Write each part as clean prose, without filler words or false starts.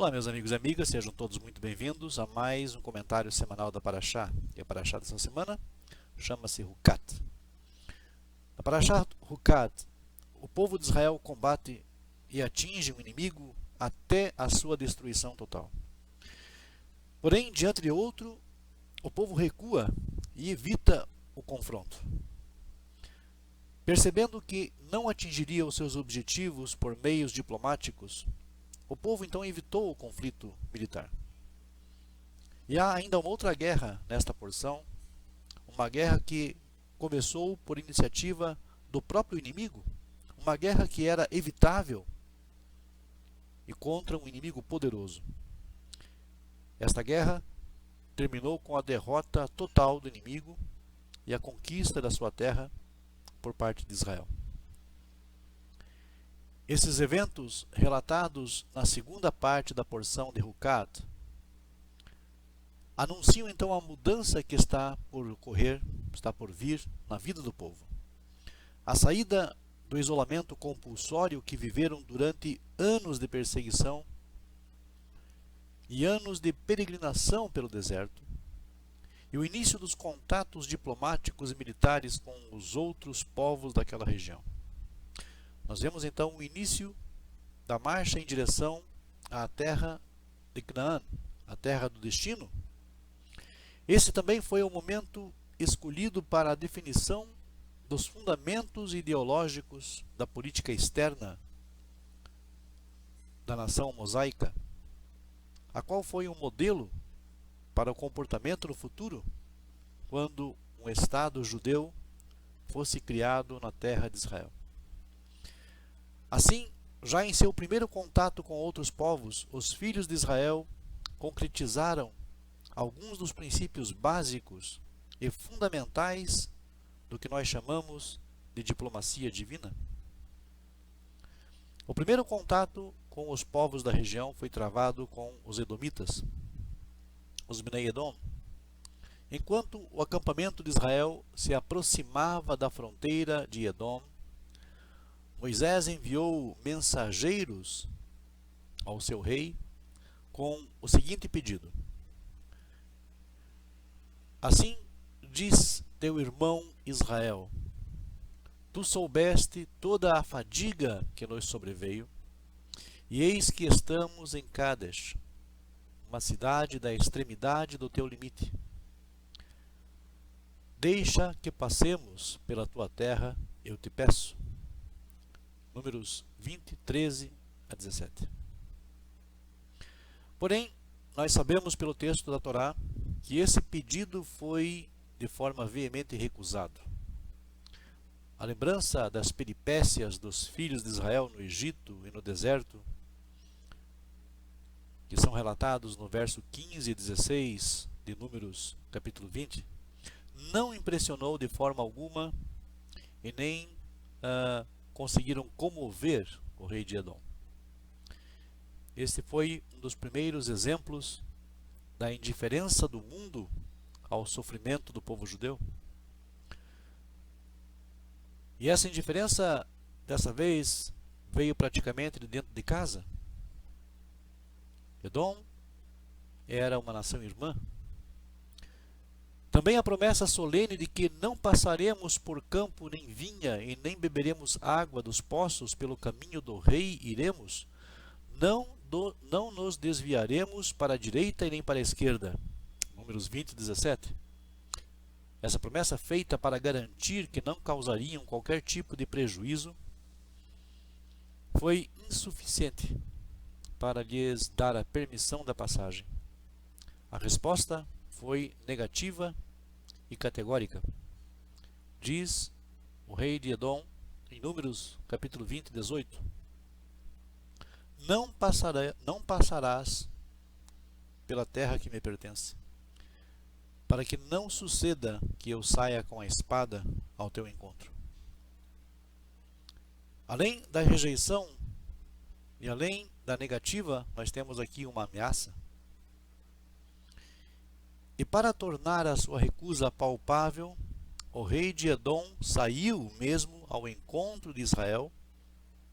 Olá, meus amigos e amigas, sejam todos muito bem-vindos a mais um comentário semanal da Parashá. E a Parashá dessa semana chama-se Hukat. Na Parashá Hukat, o povo de Israel combate e atinge o inimigo até a sua destruição total. Porém, diante de outro, o povo recua e evita o confronto. Percebendo que não atingiria os seus objetivos por meios diplomáticos, o povo então evitou o conflito militar. E há ainda uma outra guerra nesta porção, uma guerra que começou por iniciativa do próprio inimigo, uma guerra que era evitável e contra um inimigo poderoso. Esta guerra terminou com a derrota total do inimigo e a conquista da sua terra por parte de Israel. Esses eventos, relatados na segunda parte da porção de Hukat, anunciam então a mudança que está por ocorrer, está por vir na vida do povo. A saída do isolamento compulsório que viveram durante anos de perseguição e anos de peregrinação pelo deserto, e o início dos contatos diplomáticos e militares com os outros povos daquela região. Nós vemos então o início da marcha em direção à terra de Canaã, a terra do destino. Esse também foi o momento escolhido para a definição dos fundamentos ideológicos da política externa da nação mosaica, a qual foi um modelo para o comportamento no futuro, quando um Estado judeu fosse criado na terra de Israel. Assim, já em seu primeiro contato com outros povos, os filhos de Israel concretizaram alguns dos princípios básicos e fundamentais do que nós chamamos de diplomacia divina. O primeiro contato com os povos da região foi travado com os edomitas, os Bnei Edom. Enquanto o acampamento de Israel se aproximava da fronteira de Edom, Moisés enviou mensageiros ao seu rei com o seguinte pedido: assim diz teu irmão Israel, tu soubeste toda a fadiga que nos sobreveio, e eis que estamos em Cádiz, uma cidade da extremidade do teu limite. Deixa que passemos pela tua terra, eu te peço. Números 20, 13 a 17. Porém, nós sabemos pelo texto da Torá que esse pedido foi de forma veemente recusado. A lembrança das peripécias dos filhos de Israel no Egito e no deserto, que são relatados no verso 15 e 16 de Números capítulo 20, não impressionou de forma alguma e nem conseguiram comover o rei de Edom. Este foi um dos primeiros exemplos da indiferença do mundo ao sofrimento do povo judeu. E essa indiferença, dessa vez, veio praticamente de dentro de casa. Edom era uma nação irmã. Também a promessa solene de que não passaremos por campo nem vinha e nem beberemos água dos poços, pelo caminho do rei iremos, não nos desviaremos para a direita e nem para a esquerda. Números 20 e 17. Essa promessa feita para garantir que não causariam qualquer tipo de prejuízo foi insuficiente para lhes dar a permissão da passagem. A resposta foi negativa e categórica. Diz o rei de Edom em Números capítulo 20, 18: não passarás pela terra que me pertence, para que não suceda que eu saia com a espada ao teu encontro. Além da rejeição e além da negativa, nós temos aqui uma ameaça. E para tornar a sua recusa palpável, o rei de Edom saiu mesmo ao encontro de Israel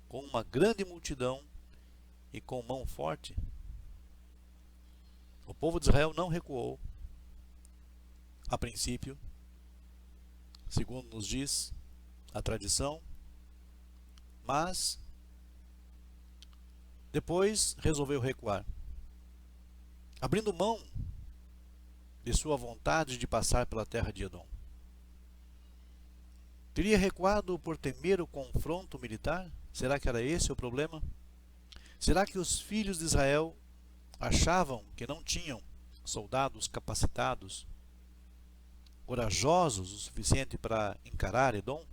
com uma grande multidão e com mão forte, O povo de Israel não recuou, a princípio, segundo nos diz a tradição, mas depois resolveu recuar, abrindo mão de sua vontade de passar pela terra de Edom. Teria recuado por temer o confronto militar? Será que era esse o problema? Será que os filhos de Israel achavam que não tinham soldados capacitados, corajosos o suficiente para encarar Edom?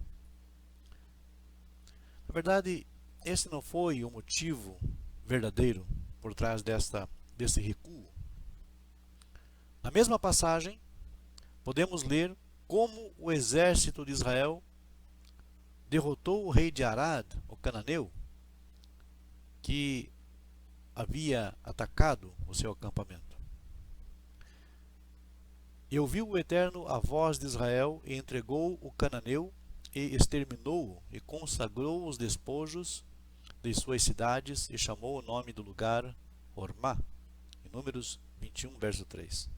Na verdade, esse não foi o motivo verdadeiro por trás desse recuo. Na mesma passagem, podemos ler como o exército de Israel derrotou o rei de Arad, o cananeu, que havia atacado o seu acampamento. E ouviu o Eterno a voz de Israel, e entregou o cananeu, e exterminou-o, e consagrou os despojos de suas cidades, e chamou o nome do lugar Hormá, em Números 21, verso 3.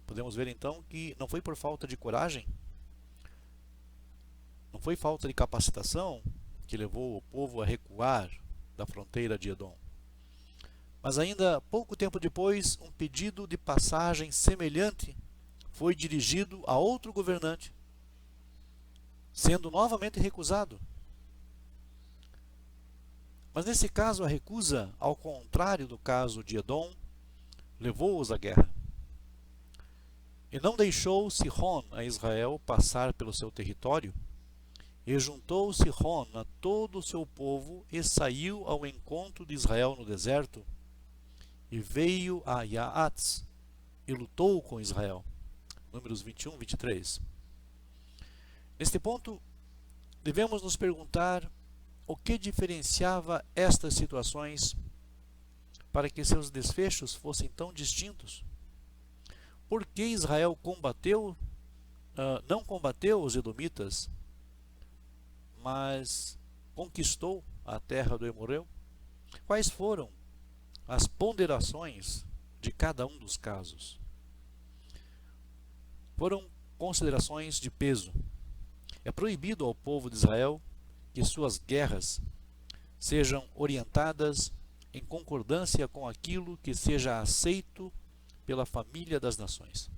Podemos ver então que não foi por falta de coragem, não foi falta de capacitação que levou o povo a recuar da fronteira de Edom. Mas ainda pouco tempo depois, um pedido de passagem semelhante foi dirigido a outro governante, sendo novamente recusado. Mas nesse caso, a recusa, ao contrário do caso de Edom, levou-os à guerra. E não deixou Sihon a Israel passar pelo seu território, e juntou Sihon a todo o seu povo, e saiu ao encontro de Israel no deserto, e veio a Yaatz, e lutou com Israel. Números 21, 23. Neste ponto, devemos nos perguntar o que diferenciava estas situações para que seus desfechos fossem tão distintos. Por que Israel não combateu os edomitas, mas conquistou a terra do Emoreu? Quais foram as ponderações de cada um dos casos? Foram considerações de peso. É proibido ao povo de Israel que suas guerras sejam orientadas em concordância com aquilo que seja aceito pela família das nações.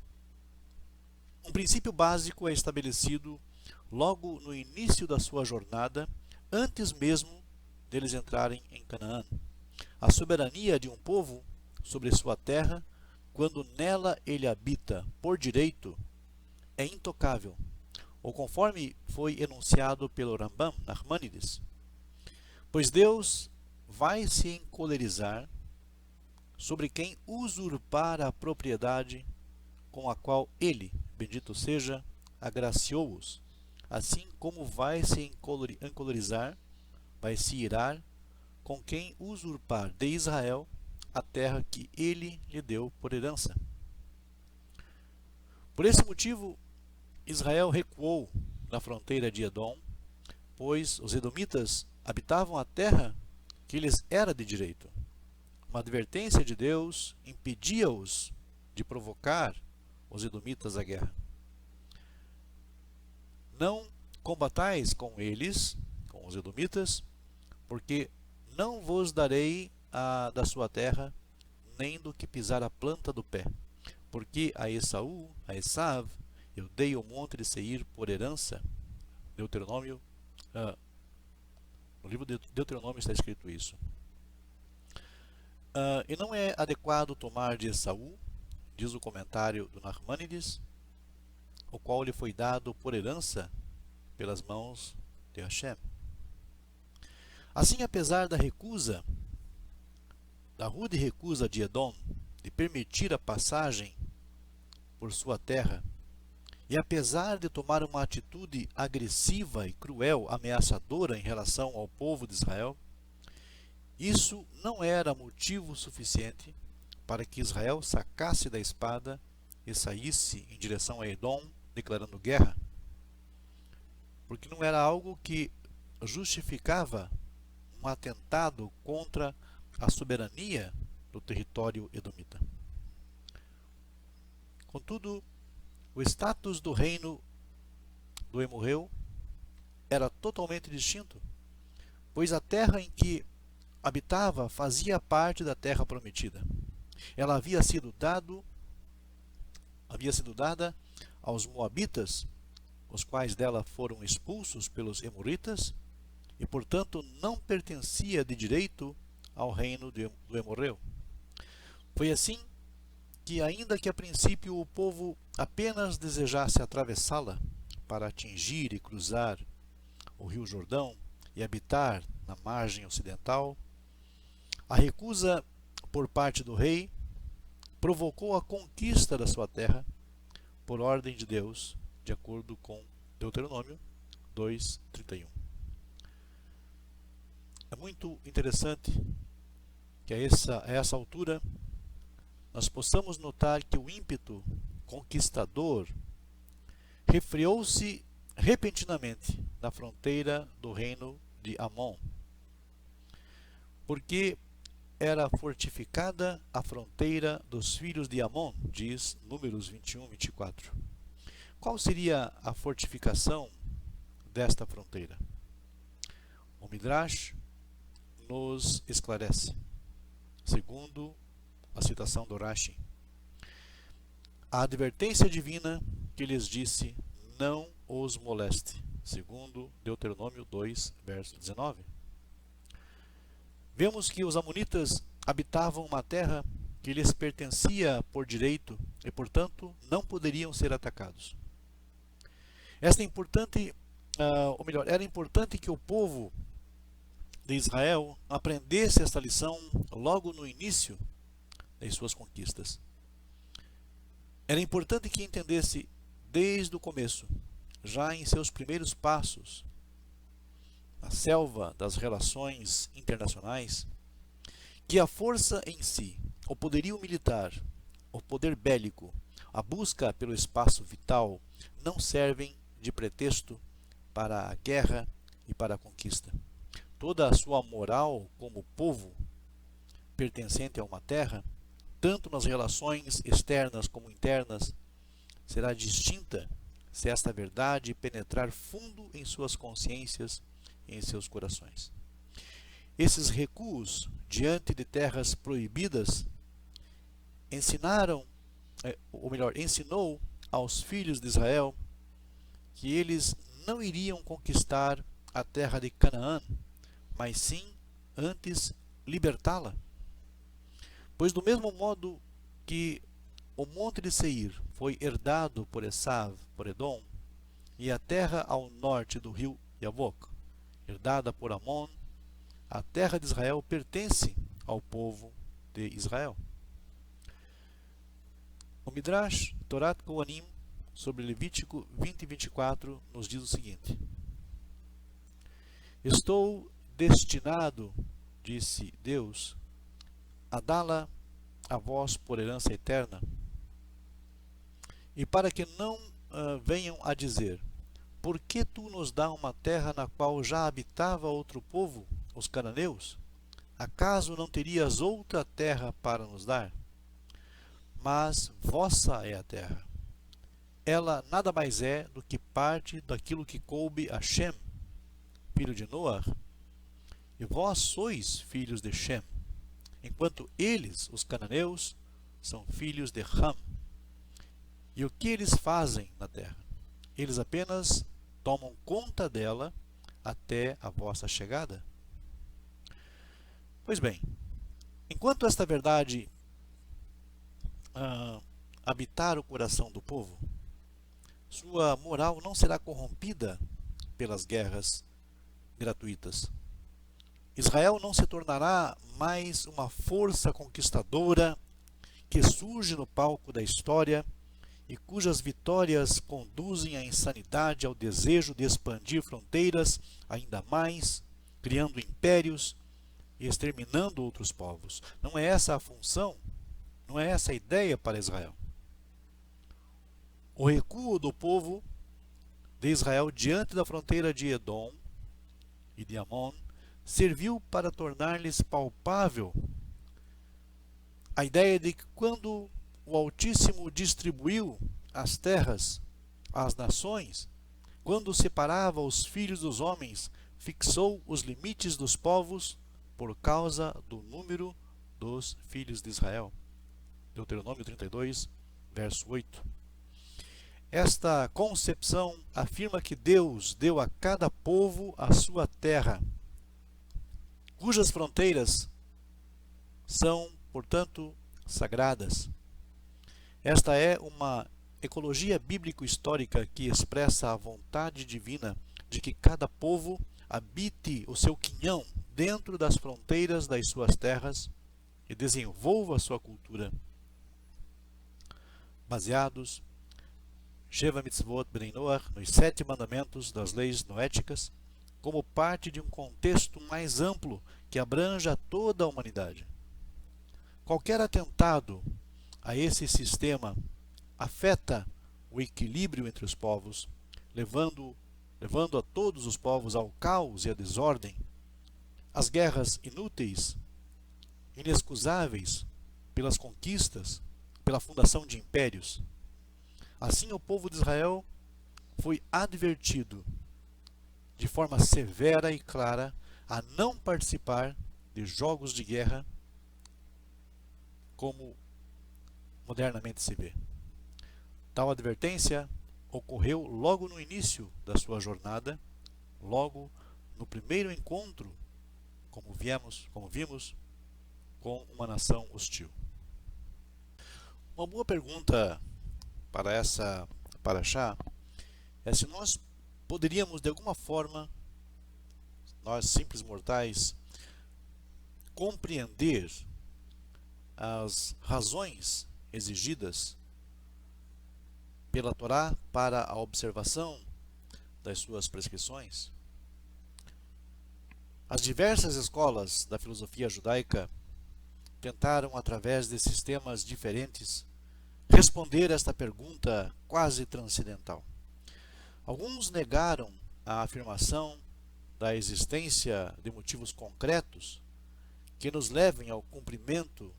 Um princípio básico é estabelecido logo no início da sua jornada, antes mesmo deles entrarem em Canaã. A soberania de um povo sobre sua terra, quando nela ele habita por direito, é intocável, ou conforme foi enunciado pelo Rambam Nachmanides. Pois Deus vai se encolerizar sobre quem usurpar a propriedade com a qual ele, bendito seja, agraciou-os, assim como vai se encolerizar, vai se irar com quem usurpar de Israel a terra que ele lhe deu por herança. Por esse motivo, Israel recuou na fronteira de Edom, pois os edomitas habitavam a terra que lhes era de direito. Uma advertência de Deus impedia-os de provocar os edomitas à guerra. Não combatais com eles, com os edomitas, porque não vos darei da sua terra, nem do que pisar a planta do pé. Porque a Esav, eu dei o monte de Seir por herança. Deuteronômio, no livro de Deuteronômio está escrito isso. E não é adequado tomar de Esaú, diz o comentário do Nachmanides, o qual lhe foi dado por herança pelas mãos de Hashem. Assim, apesar da rude recusa de Edom de permitir a passagem por sua terra, e apesar de tomar uma atitude agressiva e cruel, ameaçadora em relação ao povo de Israel, isso não era motivo suficiente para que Israel sacasse da espada e saísse em direção a Edom, declarando guerra, porque não era algo que justificava um atentado contra a soberania do território edomita. Contudo, o status do reino do Emorreu era totalmente distinto, pois a terra em que habitava fazia parte da terra prometida. Ela havia sido dada aos moabitas, os quais dela foram expulsos pelos emoritas, e portanto não pertencia de direito ao reino do Emorreu. Foi assim que, ainda que a princípio o povo apenas desejasse atravessá-la para atingir e cruzar o rio Jordão e habitar na margem ocidental, a recusa por parte do rei provocou a conquista da sua terra por ordem de Deus, de acordo com Deuteronômio 2:31. É muito interessante que a essa altura nós possamos notar que o ímpeto conquistador refriou-se repentinamente na fronteira do reino de Amon, porque era fortificada a fronteira dos filhos de Amon, diz Números 21:24. Qual seria a fortificação desta fronteira? O Midrash nos esclarece, segundo a citação do Rashi, a advertência divina que lhes disse: não os moleste, segundo Deuteronômio 2, verso 19. Vemos que os amonitas habitavam uma terra que lhes pertencia por direito e, portanto, não poderiam ser atacados. Era importante que o povo de Israel aprendesse esta lição logo no início das suas conquistas. Era importante que entendesse desde o começo, já em seus primeiros passos, na selva das relações internacionais, que a força em si, o poderio militar, o poder bélico, a busca pelo espaço vital, não servem de pretexto para a guerra e para a conquista. Toda a sua moral como povo pertencente a uma terra, tanto nas relações externas como internas, será distinta se esta verdade penetrar fundo em suas consciências e em seus corações. Esses recuos diante de terras proibidas ensinou aos filhos de Israel que eles não iriam conquistar a terra de Canaã, mas sim antes libertá-la. Pois do mesmo modo que o monte de Seir foi herdado por Esav, por Edom, e a terra ao norte do rio Yavok, herdada por Amon, a terra de Israel pertence ao povo de Israel. O Midrash Torat Kohanim sobre Levítico 20:24 nos diz o seguinte: estou destinado, disse Deus, a dá-la a vós por herança eterna, e para que não venham a dizer: por que tu nos dá uma terra na qual já habitava outro povo, os cananeus? Acaso não terias outra terra para nos dar? Mas vossa é a terra. Ela nada mais é do que parte daquilo que coube a Shem, filho de Noar, e vós sois filhos de Shem, enquanto eles, os cananeus, são filhos de Ham. E o que eles fazem na terra? Eles apenas tomam conta dela até a vossa chegada. Pois bem, enquanto esta verdade habitar o coração do povo, sua moral não será corrompida pelas guerras gratuitas. Israel não se tornará mais uma força conquistadora que surge no palco da história e cujas vitórias conduzem à insanidade, ao desejo de expandir fronteiras ainda mais, criando impérios e exterminando outros povos. Não é essa a função, não é essa a ideia para Israel. O recuo do povo de Israel diante da fronteira de Edom e de Amon serviu para tornar-lhes palpável a ideia de que quando o Altíssimo distribuiu as terras às nações, quando separava os filhos dos homens, fixou os limites dos povos por causa do número dos filhos de Israel. Deuteronômio 32, verso 8. Esta concepção afirma que Deus deu a cada povo a sua terra, cujas fronteiras são, portanto, sagradas. Esta é uma ecologia bíblico-histórica que expressa a vontade divina de que cada povo habite o seu quinhão dentro das fronteiras das suas terras e desenvolva a sua cultura. Baseados, Sheva Mitzvot Bnei Noach, nos 7 mandamentos das leis noéticas, como parte de um contexto mais amplo que abranja toda a humanidade. Qualquer atentado a esse sistema afeta o equilíbrio entre os povos, levando a todos os povos ao caos e à desordem. As guerras inúteis, inexcusáveis pelas conquistas, pela fundação de impérios. Assim, o povo de Israel foi advertido de forma severa e clara a não participar de jogos de guerra como modernamente se vê. Tal advertência ocorreu logo no início da sua jornada, logo no primeiro encontro, como vimos, com uma nação hostil. Uma boa pergunta para essa paraxá é se nós poderíamos, de alguma forma, nós simples mortais, compreender as razões exigidas pela Torá para a observação das suas prescrições. As diversas escolas da filosofia judaica tentaram, através de sistemas diferentes, responder esta pergunta quase transcendental. Alguns negaram a afirmação da existência de motivos concretos que nos levem ao cumprimento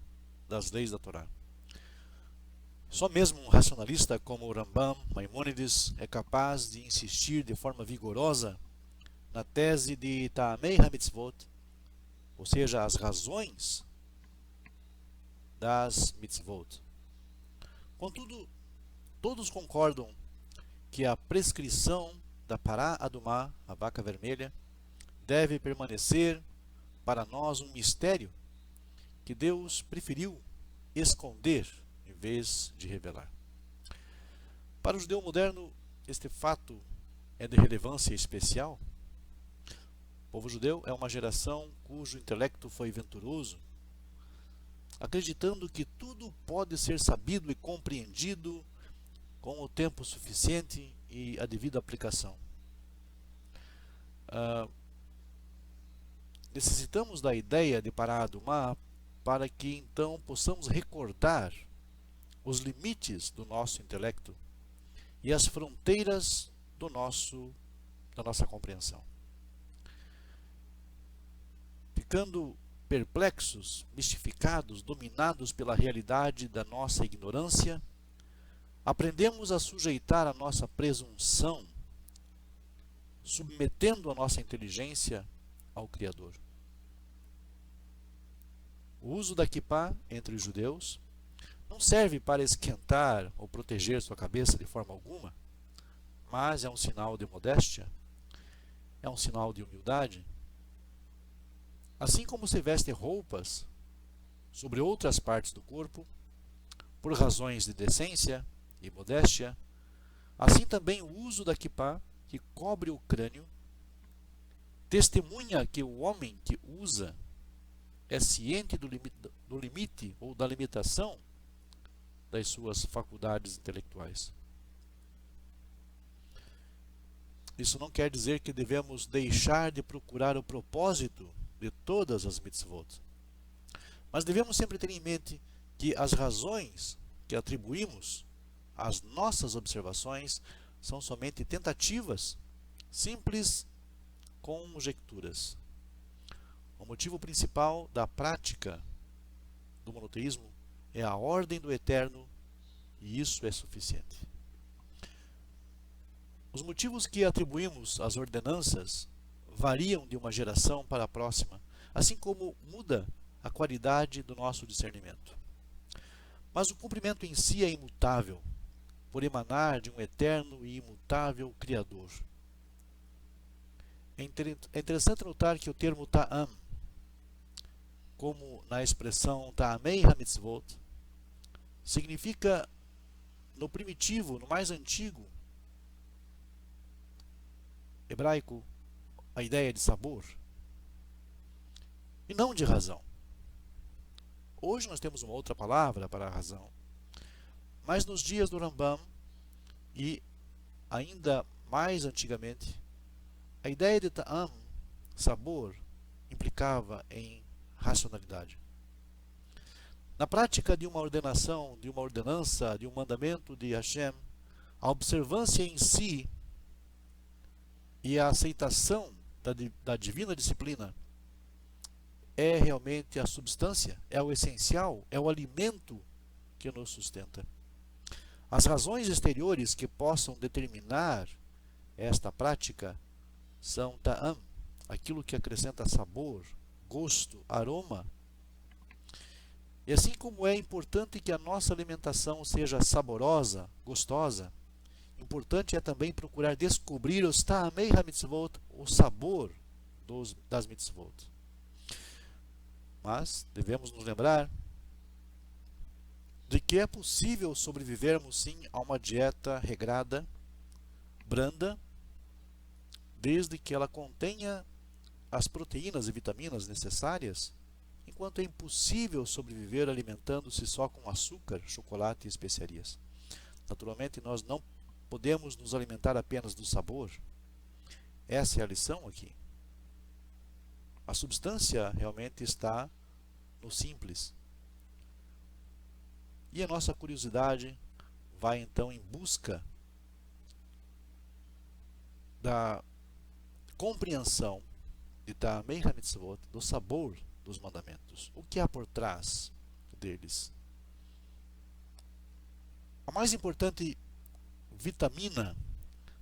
das leis da Torá. Só mesmo um racionalista como o Rambam Maimônides é capaz de insistir de forma vigorosa na tese de Ta'amei HaMitzvot, ou seja, as razões das mitzvot. Contudo, todos concordam que a prescrição da Pará Adumá, a vaca vermelha, deve permanecer para nós um mistério que Deus preferiu esconder em vez de revelar. Para o judeu moderno, este fato é de relevância especial. O povo judeu é uma geração cujo intelecto foi venturoso, acreditando que tudo pode ser sabido e compreendido com o tempo suficiente e a devida aplicação. Necessitamos da ideia de Pará Adumá para que então possamos recordar os limites do nosso intelecto e as fronteiras da nossa compreensão. Ficando perplexos, mistificados, dominados pela realidade da nossa ignorância, aprendemos a sujeitar a nossa presunção, submetendo a nossa inteligência ao Criador. O uso da kippá entre os judeus não serve para esquentar ou proteger sua cabeça de forma alguma, mas é um sinal de modéstia, é um sinal de humildade. Assim como se veste roupas sobre outras partes do corpo, por razões de decência e modéstia, assim também o uso da kippá, que cobre o crânio, testemunha que o homem que usa é ciente do limite ou da limitação das suas faculdades intelectuais. Isso não quer dizer que devemos deixar de procurar o propósito de todas as mitzvot. Mas devemos sempre ter em mente que as razões que atribuímos às nossas observações são somente tentativas, simples conjecturas. O motivo principal da prática do monoteísmo é a ordem do Eterno, e isso é suficiente. Os motivos que atribuímos às ordenanças variam de uma geração para a próxima, assim como muda a qualidade do nosso discernimento. Mas o cumprimento em si é imutável, por emanar de um eterno e imutável Criador. É interessante notar que o termo ta'am, como na expressão ta'amei ha-mitzvot, significa, no primitivo, no mais antigo hebraico, a ideia de sabor, e não de razão. Hoje nós temos uma outra palavra para a razão, mas nos dias do Rambam, e ainda mais antigamente, a ideia de ta'am, sabor, implicava em racionalidade. Na prática de uma ordenação, de uma ordenança, de um mandamento de Hashem, a observância em si e a aceitação da divina disciplina é realmente a substância, é o essencial, é o alimento que nos sustenta. As razões exteriores que possam determinar esta prática são ta'am, aquilo que acrescenta sabor, gosto, aroma. E assim como é importante que a nossa alimentação seja saborosa, gostosa, importante é também procurar descobrir os ta'amei ha-mitzvot, o sabor das mitzvot. Mas devemos nos lembrar de que é possível sobrevivermos sim a uma dieta regrada, branda, desde que ela contenha as proteínas e vitaminas necessárias, enquanto é impossível sobreviver alimentando-se só com açúcar, chocolate e especiarias. Naturalmente, nós não podemos nos alimentar apenas do sabor. Essa é a lição aqui. A substância realmente está no simples. E a nossa curiosidade vai então em busca da compreensão de ta'amei ha-mitzvot, do sabor dos mandamentos. O que há por trás deles? A mais importante vitamina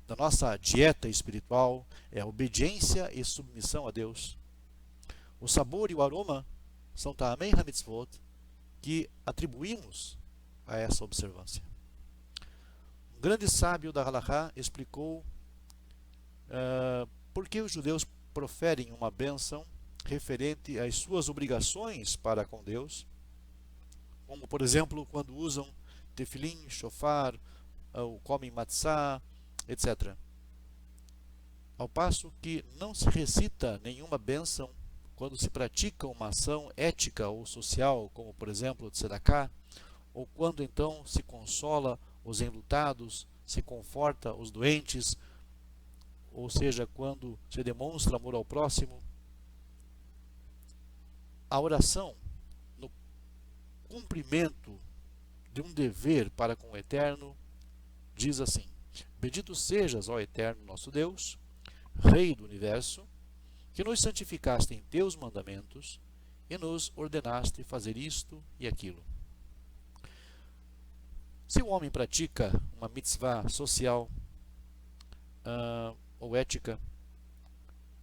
da nossa dieta espiritual é a obediência e submissão a Deus. O sabor e o aroma são ta'amei ha-mitzvot que atribuímos a essa observância. Um grande sábio da Halachá explicou por que os judeus proferem uma bênção referente às suas obrigações para com Deus, como por exemplo quando usam tefilim, shofar, ou comem matzá, etc. Ao passo que não se recita nenhuma bênção quando se pratica uma ação ética ou social, como por exemplo o tzedakah, ou quando então se consola os enlutados, se conforta os doentes, ou seja, quando se demonstra amor ao próximo. A oração, no cumprimento de um dever para com o Eterno, diz assim: bendito sejas, ó Eterno nosso Deus, Rei do Universo, que nos santificaste em teus mandamentos e nos ordenaste fazer isto e aquilo. Se o homem pratica uma mitzvah social ou ética,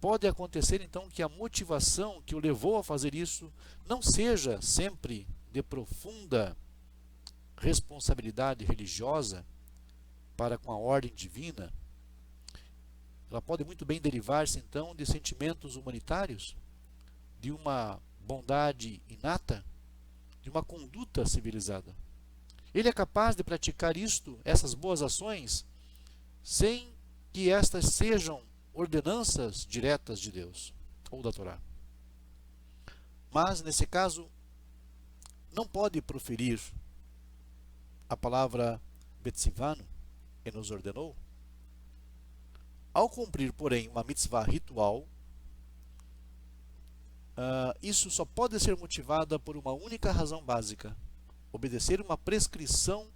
pode acontecer então que a motivação que o levou a fazer isso não seja sempre de profunda responsabilidade religiosa para com a ordem divina. Ela pode muito bem derivar-se então de sentimentos humanitários, de uma bondade inata, de uma conduta civilizada. Ele é capaz de praticar essas boas ações, sem que estas sejam ordenanças diretas de Deus ou da Torá. Mas, nesse caso, não pode proferir a palavra betzivano, que nos ordenou. Ao cumprir, porém, uma mitzvah ritual, isso só pode ser motivada por uma única razão básica: obedecer uma prescrição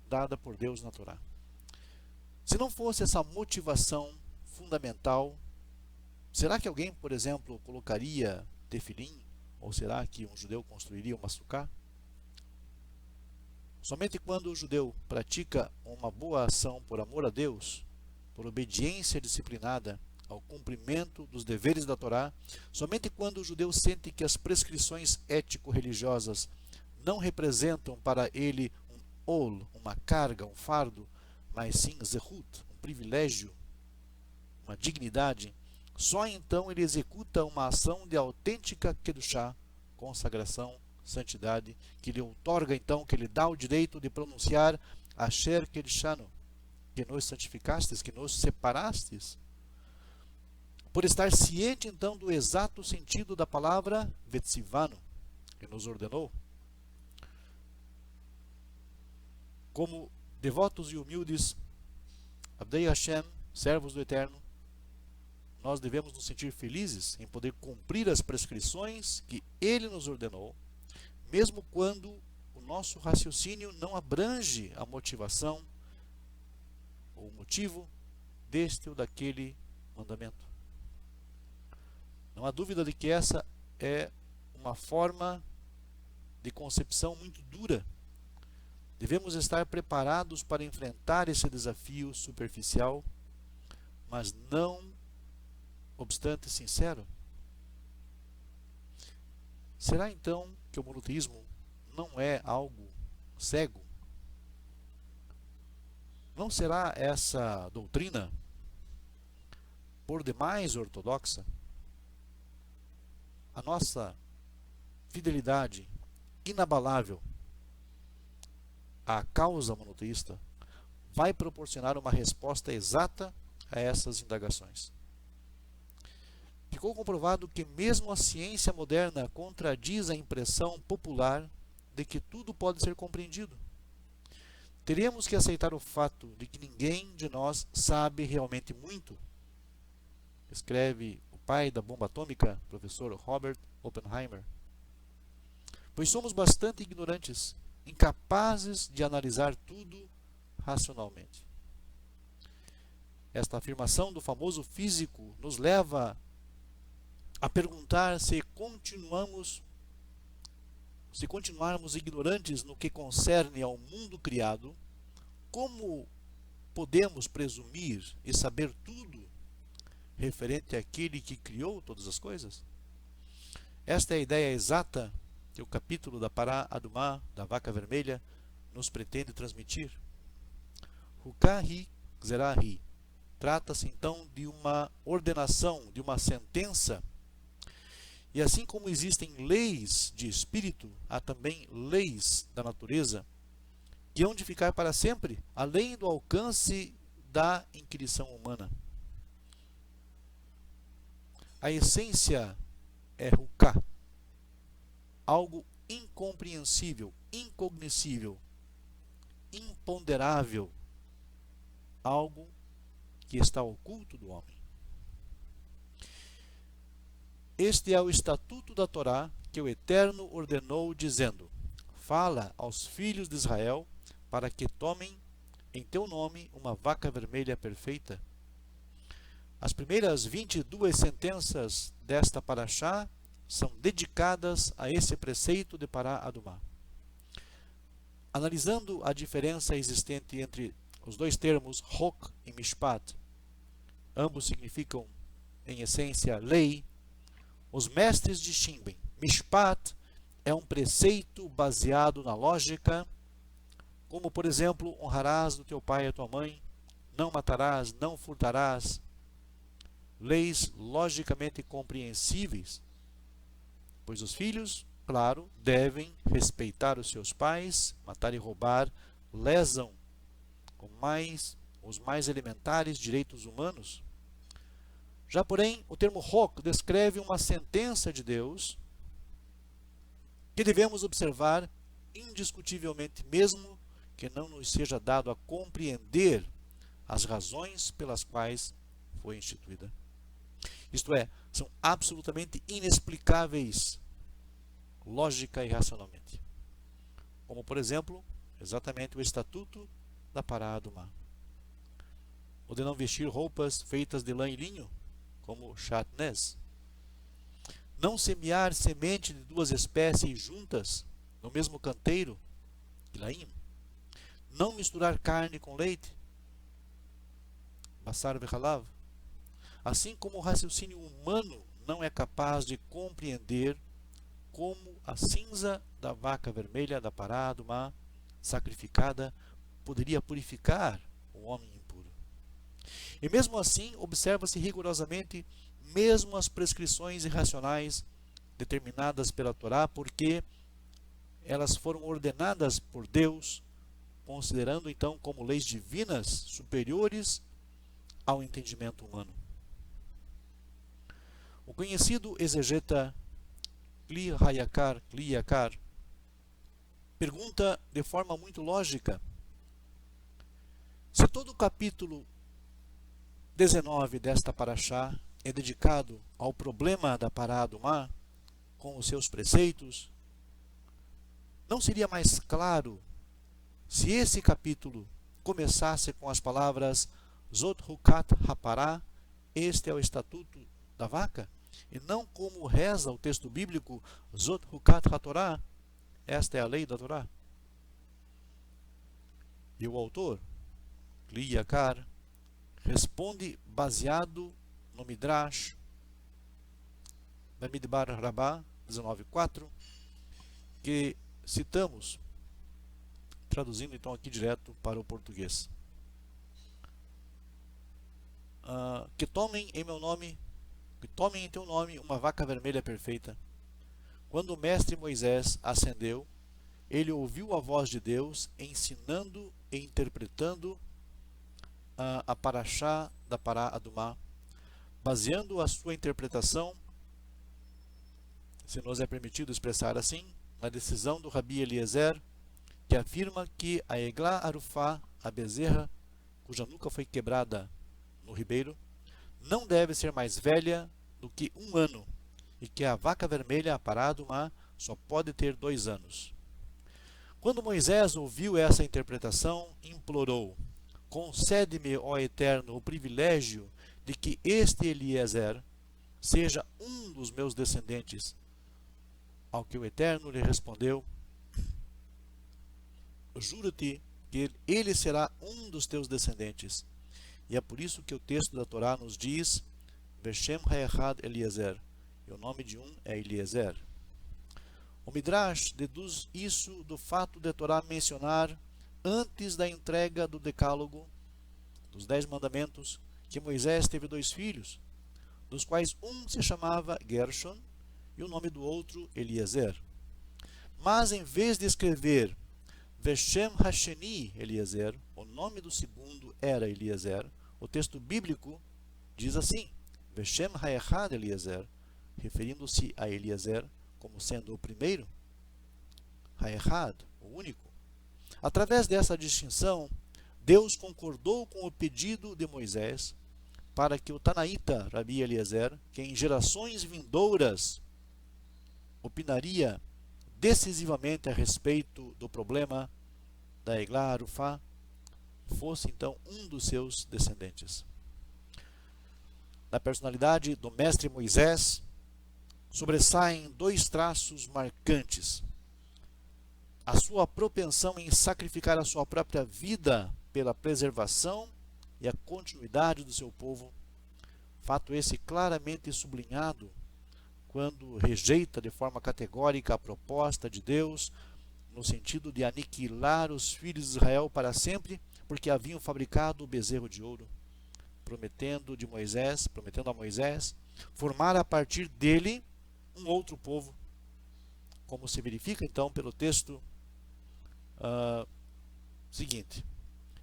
dada por Deus na Torá. Se não fosse essa motivação fundamental, será que alguém, por exemplo, colocaria tefilim? Ou será que um judeu construiria uma sucá? Somente quando o judeu pratica uma boa ação por amor a Deus, por obediência disciplinada ao cumprimento dos deveres da Torá, somente quando o judeu sente que as prescrições ético-religiosas não representam para ele um ol, uma carga, um fardo, mas sim zehut, um privilégio, uma dignidade, só então ele executa uma ação de autêntica kedushá, consagração, santidade, que lhe outorga então, que lhe dá o direito de pronunciar Asher Kedishanu, que nos santificastes, que nos separastes, por estar ciente então do exato sentido da palavra Vetzivano, que nos ordenou. Como devotos e humildes, Abdei Hashem, servos do Eterno, nós devemos nos sentir felizes em poder cumprir as prescrições que Ele nos ordenou, mesmo quando o nosso raciocínio não abrange a motivação ou o motivo deste ou daquele mandamento. Não há dúvida de que essa é uma forma de concepção muito dura. Devemos estar preparados para enfrentar esse desafio superficial, mas não obstante sincero. Será então que o monoteísmo não é algo cego? Não será essa doutrina por demais ortodoxa? A nossa fidelidade inabalável à causa monoteísta vai proporcionar uma resposta exata a essas indagações. Ficou comprovado que mesmo a ciência moderna contradiz a impressão popular de que tudo pode ser compreendido. Teremos que aceitar o fato de que ninguém de nós sabe realmente muito, escreve o pai da bomba atômica, professor Robert Oppenheimer, pois somos bastante ignorantes, incapazes de analisar tudo racionalmente. Esta afirmação do famoso físico nos leva a perguntar se continuarmos ignorantes no que concerne ao mundo criado, como podemos presumir e saber tudo referente àquele que criou todas as coisas? Esta é a ideia exata que o capítulo da Pará Adumá, da vaca vermelha, nos pretende transmitir. Hukahi Zerahi. Trata-se então de uma ordenação, de uma sentença. E assim como existem leis de espírito, há também leis da natureza que hão de ficar para sempre, além do alcance da inquirição humana. A essência é Huká, algo incompreensível, incognoscível, imponderável, algo que está oculto do homem. Este é o estatuto da Torá que o Eterno ordenou, dizendo: fala aos filhos de Israel para que tomem em teu nome uma vaca vermelha perfeita. As primeiras 22 sentenças desta paraxá são dedicadas a esse preceito de Pará Adumá. Analisando a diferença existente entre os dois termos Hok e Mishpat, ambos significam, em essência, lei, os mestres distinguem. Mishpat é um preceito baseado na lógica, como, por exemplo, honrarás o teu pai e a tua mãe, não matarás, não furtarás. Leis logicamente compreensíveis, pois os filhos, claro, devem respeitar os seus pais. Matar e roubar lesam os mais elementares direitos humanos. Já, porém, o termo Hok descreve uma sentença de Deus que devemos observar indiscutivelmente, mesmo que não nos seja dado a compreender as razões pelas quais foi instituída. Isto é, são absolutamente inexplicáveis, lógica e racionalmente. Como, por exemplo, exatamente o estatuto da Pará Adumá. O de não vestir roupas feitas de lã e linho, como Shatnez. Não semear semente de duas espécies juntas no mesmo canteiro, Ilaim. não misturar carne com leite, basar vechalav. Assim como o raciocínio humano não é capaz de compreender como a cinza da vaca vermelha da pará adumá sacrificada poderia purificar o homem impuro. E mesmo assim, observa-se rigorosamente mesmo as prescrições irracionais determinadas pela Torá, porque elas foram ordenadas por Deus, considerando então como leis divinas superiores ao entendimento humano. O conhecido exegeta Kli Yakar pergunta de forma muito lógica: se todo o capítulo 19 desta paraxá é dedicado ao problema da pará adumá, com os seus preceitos, não seria mais claro se esse capítulo começasse com as palavras Zot Hukat Hapará, este é o estatuto da vaca, e não como reza o texto bíblico Zot Hukat HaTorá, esta é a lei da Torá? E o autor, Kli Yakar, responde baseado no Midrash Bamidbar Rabbah 19.4, que citamos, traduzindo então aqui direto para o português. Que tomem em meu nome, que tomem em teu nome uma vaca vermelha perfeita. Quando o mestre Moisés ascendeu, ele ouviu a voz de Deus ensinando e interpretando a paraxá da pará adumá, baseando a sua interpretação, se nos é permitido expressar assim, na decisão do Rabi Eliezer, que afirma que a Eglá Arufá, a bezerra, cuja nuca foi quebrada no ribeiro, não deve ser mais velha do que 1 ano, e que a vaca vermelha, a pará adumá, só pode ter 2 anos. Quando Moisés ouviu essa interpretação, implorou: concede-me, ó Eterno, o privilégio de que este Eliezer seja um dos meus descendentes. Ao que o Eterno lhe respondeu: juro-te que ele será um dos teus descendentes. E é por isso que o texto da Torá nos diz Veshem Ha'echad Eliezer, e o nome de um é Eliezer. O Midrash deduz isso do fato de a Torá mencionar, antes da entrega do decálogo, dos 10 mandamentos, que Moisés teve 2 filhos, dos quais um se chamava Gershon e o nome do outro Eliezer. Mas em vez de escrever Veshem Hasheni Eliezer, o nome do segundo era Eliezer, o texto bíblico diz assim: Veshem Ha'echad Eliezer, referindo-se a Eliezer como sendo o primeiro, Ha'echad, o único. Através dessa distinção, Deus concordou com o pedido de Moisés para que o tanaíta Rabi Eliezer, que em gerações vindouras opinaria decisivamente a respeito do problema da Eglá Arufá, fosse então um dos seus descendentes. Na personalidade do mestre Moisés sobressaem 2 traços marcantes: a sua propensão em sacrificar a sua própria vida pela preservação e a continuidade do seu povo, fato esse claramente sublinhado quando rejeita de forma categórica a proposta de Deus no sentido de aniquilar os filhos de Israel para sempre, porque haviam fabricado o bezerro de ouro, prometendo a Moisés formar a partir dele um outro povo, como se verifica então pelo texto seguinte: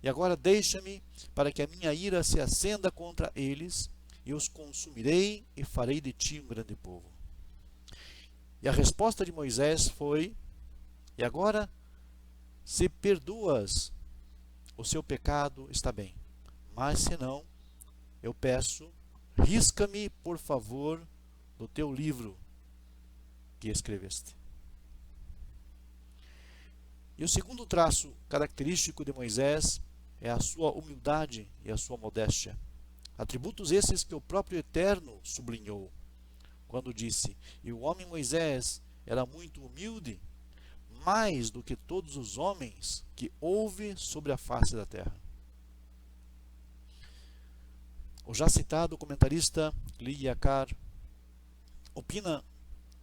e agora deixa-me para que a minha ira se acenda contra eles, e os consumirei e farei de ti um grande povo. E a resposta de Moisés foi: e agora, se perdoas o seu pecado, está bem, mas se não, eu peço, risca-me, por favor, do teu livro que escreveste. E o segundo traço característico de Moisés é a sua humildade e a sua modéstia. Atributos esses que o próprio Eterno sublinhou, quando disse: e o homem Moisés era muito humilde, mais do que todos os homens que houve sobre a face da terra. O já citado comentarista Li Yakar opina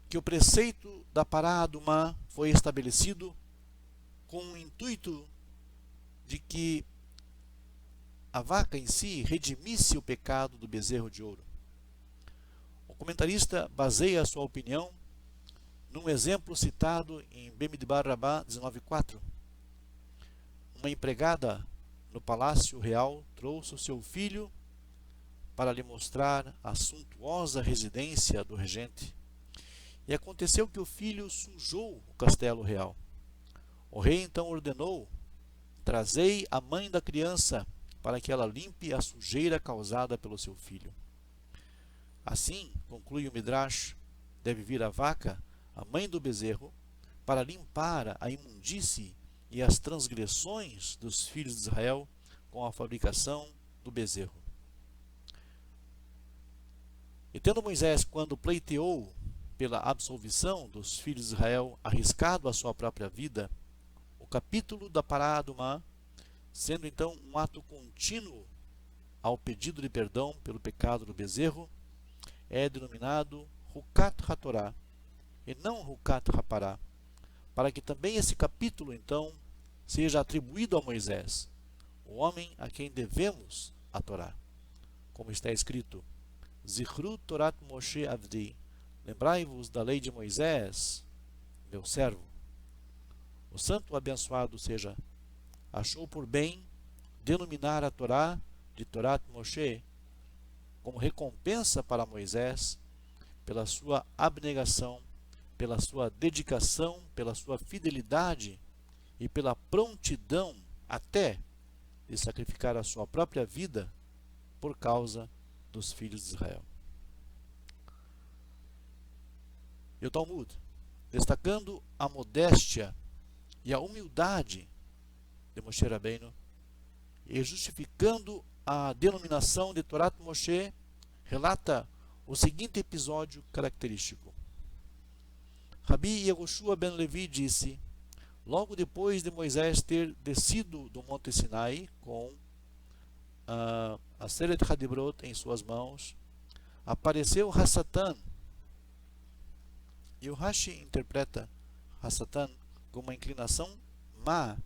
que o preceito da Pará Adumá foi estabelecido com o intuito de que a vaca em si redimisse o pecado do bezerro de ouro. O comentarista baseia sua opinião num exemplo citado em Bemidbar Rabá 19.4. Uma empregada no palácio real trouxe o seu filho para lhe mostrar a suntuosa residência do regente. E aconteceu que o filho sujou o castelo real. O rei então ordenou: trazei a mãe da criança para que ela limpe a sujeira causada pelo seu filho. Assim, conclui o Midrash, deve vir a vaca, a mãe do bezerro, para limpar a imundície e as transgressões dos filhos de Israel com a fabricação do bezerro. E tendo Moisés, quando pleiteou pela absolvição dos filhos de Israel, arriscado a sua própria vida, o capítulo da Pará Adumá, sendo então um ato contínuo ao pedido de perdão pelo pecado do bezerro, é denominado Hukat HaTorá, e não Hukat HaPará, para que também esse capítulo, então, seja atribuído a Moisés, o homem a quem devemos a Torá. Como está escrito: Zichru Torat Moshe Avdi, lembrai-vos da lei de Moisés, meu servo. O santo abençoado seja, achou por bem denominar a Torá de Torat Moshe como recompensa para Moisés pela sua abnegação, pela sua dedicação, pela sua fidelidade e pela prontidão até de sacrificar a sua própria vida por causa dos filhos de Israel. E o Talmud, destacando a modéstia e a humildade de Moshe Rabbeinu e justificando a denominação de Torat Moshe, relata o seguinte episódio característico. Rabi Yehoshua ben Levi disse: logo depois de Moisés ter descido do Monte Sinai com a Seret Hadibrot em suas mãos, apareceu Hassatan. E o Rashi interpreta Hassatan como uma inclinação má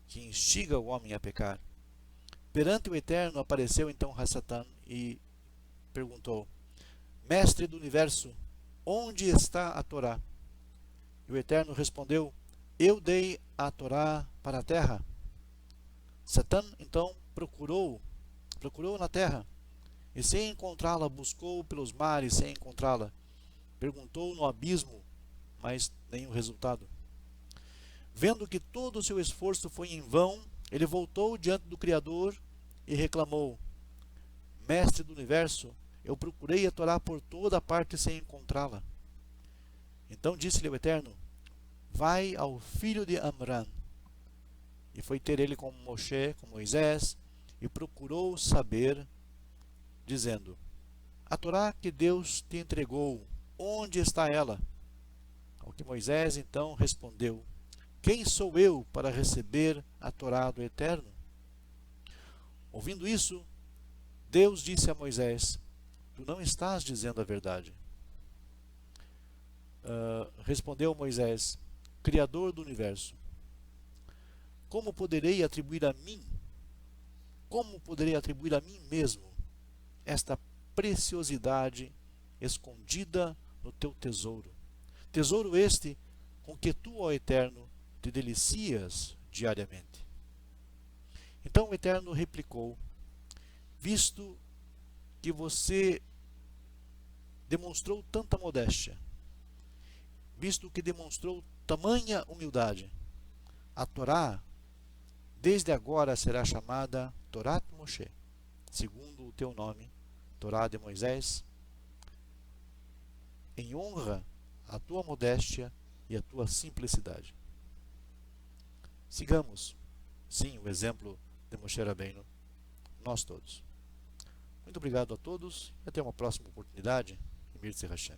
que instiga o homem a pecar. Perante o Eterno apareceu então Hassatan e perguntou: Mestre do universo, onde está a Torá? E o Eterno respondeu: eu dei a Torá para a terra. Satã então procurou na terra, e sem encontrá-la, buscou pelos mares sem encontrá-la. Perguntou no abismo, mas nenhum resultado. Vendo que todo o seu esforço foi em vão, ele voltou diante do Criador e reclamou: Mestre do universo, eu procurei a Torá por toda parte sem encontrá-la. Então disse-lhe o Eterno: vai ao filho de Amram. E foi ter ele com Moshe, com Moisés, e procurou saber, dizendo: a Torá que Deus te entregou, onde está ela? Ao que Moisés então respondeu: quem sou eu para receber a Torá do Eterno? Ouvindo isso, Deus disse a Moisés: tu não estás dizendo a verdade. Respondeu Moisés: Criador do universo, como poderei atribuir a mim mesmo esta preciosidade escondida no teu tesouro? Tesouro este com que tu, ó Eterno, te delicias diariamente. Então o Eterno replicou: visto que você demonstrou tanta modéstia, visto que demonstrou tamanha humildade, a Torá desde agora será chamada Torat Moshe, segundo o teu nome, Torá de Moisés, em honra à tua modéstia e à tua simplicidade. Sigamos, sim, o exemplo de Moshe Rabbeinu, nós todos. Muito obrigado a todos e até uma próxima oportunidade. Emir Tzei Hashem.